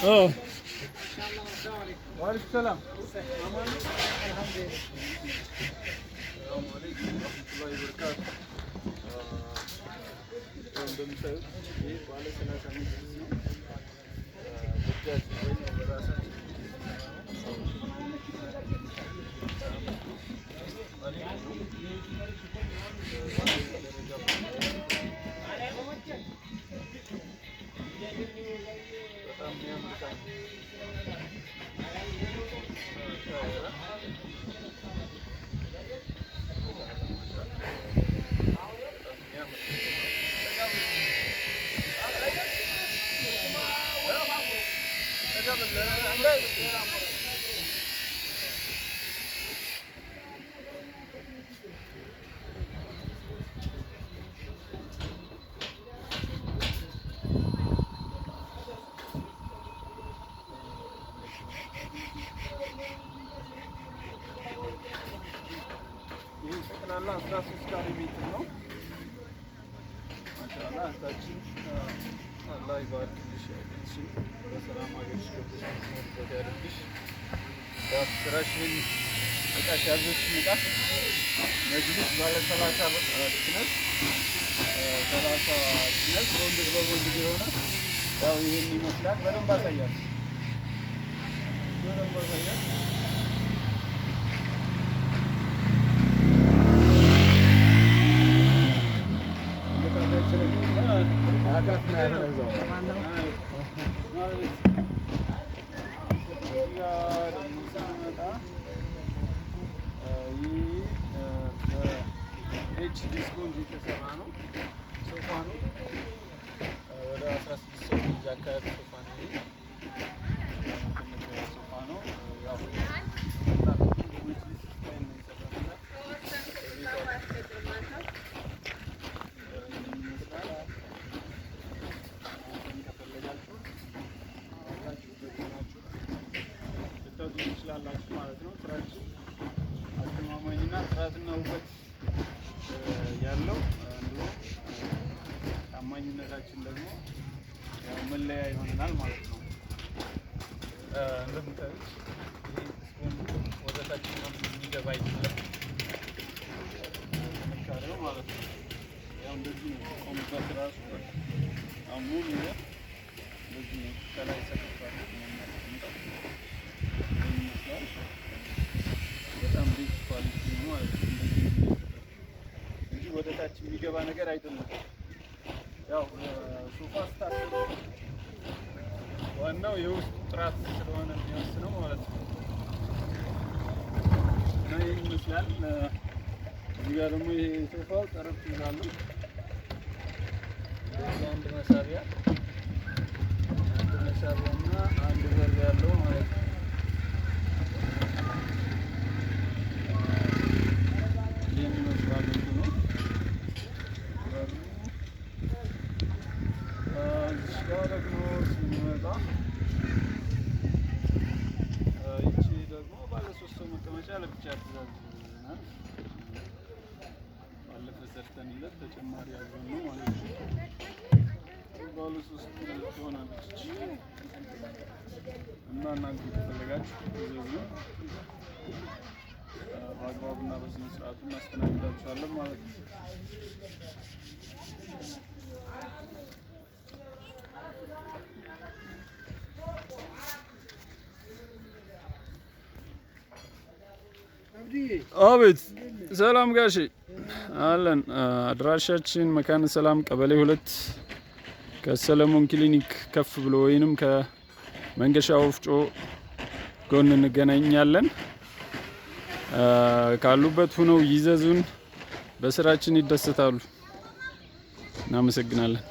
وعليكم السلام. السلام عليكم ورحمة الله وبركاته. እንደምታዩት ይህ ባለ 30 ሜትር ነው። በእጃችን ወይም በራሳችን ጠቅላላ 13 ካሬ ሜትር ነው። ማሻአላ አንታችን አላህ ይባርክልሽ። እሺ በሰላም አገርሽ ገብተሽ ወደ ያድርግሽ። ስራሽን እቃሽ ያዘሽን እቃ መጅሊስ ባለ 30 ጭነት 30 ጭነት በወንድ የሆነ ያው ይሄን ይመስላል። በደንብ አሳያለሁ። ዲስኮንት የተሰራ ነው። ሶፋ ነው። ወደ 16 ሰው አካባቢ ሶፋ ነው። ሶፋ ነው። ያው ትችላላችሁ ማለት ነው። ስራችን አስተማማኝና ጥራትና ውበት ያለው እንዲሁ ታማኝነታችን ደግሞ ያው መለያ ይሆናል ማለት ነው። እንደምታዩት ይሄ ስፖንጅ ወደ ታች የሚገባ ይችላል ተመካሪው ማለት ነው። ያው እንደዚህ ነው ኮምፓስ ራሱ አሁን ሙሉ ነው እንደዚህ ነው። ከላይ ሰክቷል በጣም ቢግ ኳሊቲ ነው ማለት ነው። ወደ ታች የሚገባ ነገር አይደለም። ያው ሶፋ ስታርት ዋናው የውስጡ ጥራት ስለሆነ የሚወስነው ማለት ነው። እና ይሄን ይመስላል። እዚህ ጋር ደግሞ ይሄ ሶፋው ጠረጴዛ አለው። አንድ መሳቢያና አንድ በር ያለው ማለት ነው። ይሄን ይመስላል ነው። ደግሞ ስንመጣ ይቺ ደግሞ ባለ 3 ሰው መቀመጫ ለብቻ ትዛዝናል። ባለፈ ሰርተንለት ተጨማሪ ያዘን ነው ማለት ነው። ባለ 3 ትሆናለች እና እናንተ ከፈለጋችሁ ትዘዙ። በአግባቡና በስነ ስርዓቱ እናስተናግዳችኋለን ማለት ነው። አቤት ሰላም ጋሼ አለን። አድራሻችን መካነ ሰላም ቀበሌ 2 ከሰለሞን ክሊኒክ ከፍ ብሎ ወይንም ከመንገሻ ወፍጮ ጎን እንገናኛለን። ካሉበት ሆነው ይዘዙን፣ በስራችን ይደሰታሉ። እናመሰግናለን።